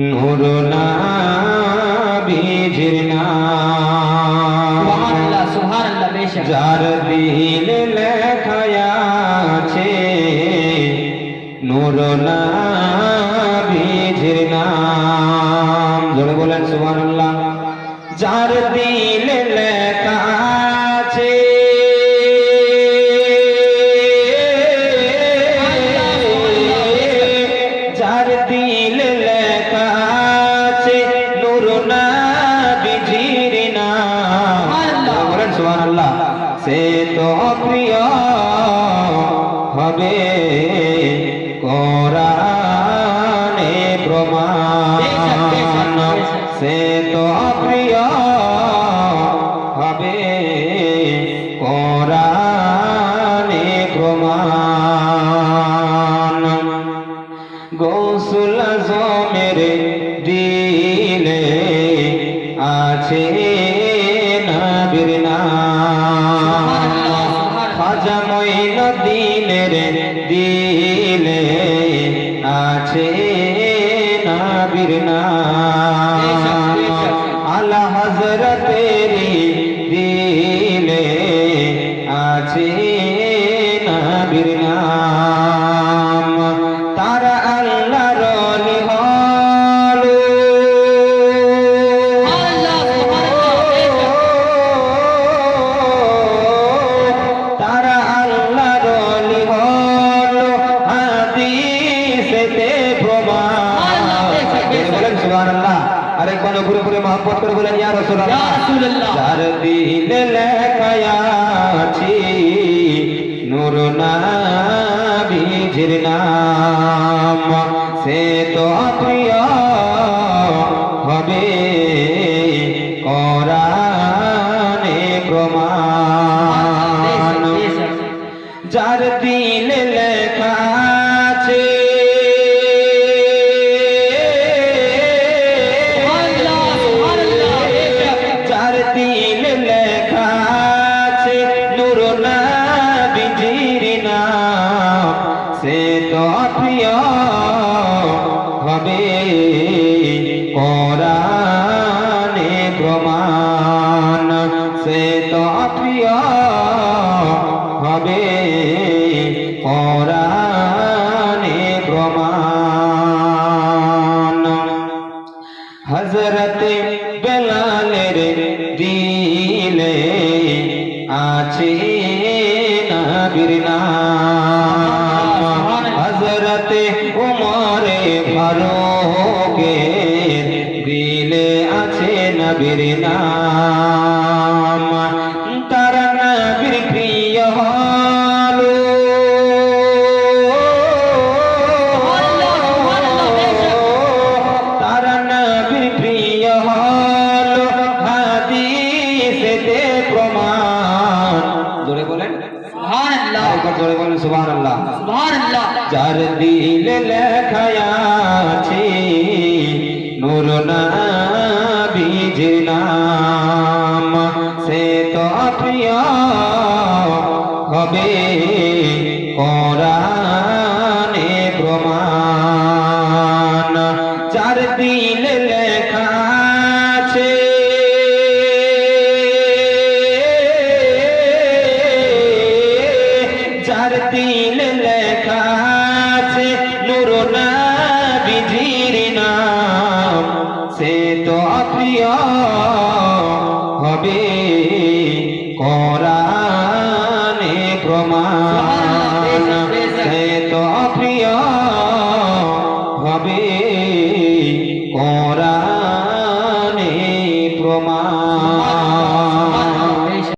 নূর নবীজির নাম সুবহানাল্লাহ সুবহানাল্লাহ বেশক যার দিলে লেখা আছে নূর নবীজির নাম জোরে বলেন সুবহানাল্লাহ যার দিলে লেখা আছে যার দিলে লেখা আছে নূর নবীজির নাম বলেন সুবহানাল্লাহ সে তো প্রিয় হবে কোরআনে প্রমাণ সে তো প্রিয় হবে কোরআনে প্রমাণ গৌসুল আজমের দিলে আছে নবীর নাম খাজা মঈনুদ্দিনের দিলে আছে নবীর নাম আলা হযরতের দিলে আছে নবীর নাম তারা আল্লাহর ওলি হলো তারা আল্লাহর ওলি হলো হাদিসেতে প্রমাণ বলেন সুবহানাল্লাহ আরেকবার পুরো পুরো মহব্বত করে বলেন ইয়া রাসূলুল্লাহ যার দিলে লেখা আছে নূর নবীজির নাম সে তো প্রিয় হবে কোরআনে প্রমাণ যার দিলে লেখা আছে যার দিলে লেখা আছে নূর নবীজির নাম সে তো প্রিয় হবে কোরআনে প্রমাণ সে তো প্রিয় হবে কোরআনে প্রমাণ হযরত বেলালের দিলে আছে নবীর নাম হযরত ওমর ফারুকের দিলে আছে নবীর নাম তারা নবীর প্রিয় হলো তারা নবীর প্রিয় হলো হাদিসেতে প্রমাণ জোরে বলেন সুবহানাল্লাহ একবার জোরে বলেন সুবহানাল্লাহ সুবহানাল্লাহ যার দিলে লেখা আছে নূর নবীজির নাম সে তো প্রিয় হবে কোরআনে প্রমাণ যার দিলে লেখা আছে যার দিলে লেখা আছে নূর নবীজির নাম সে তো প্রিয় হবে কোরআনে প্রমাণ সে তো প্রিয় হবে কোরআন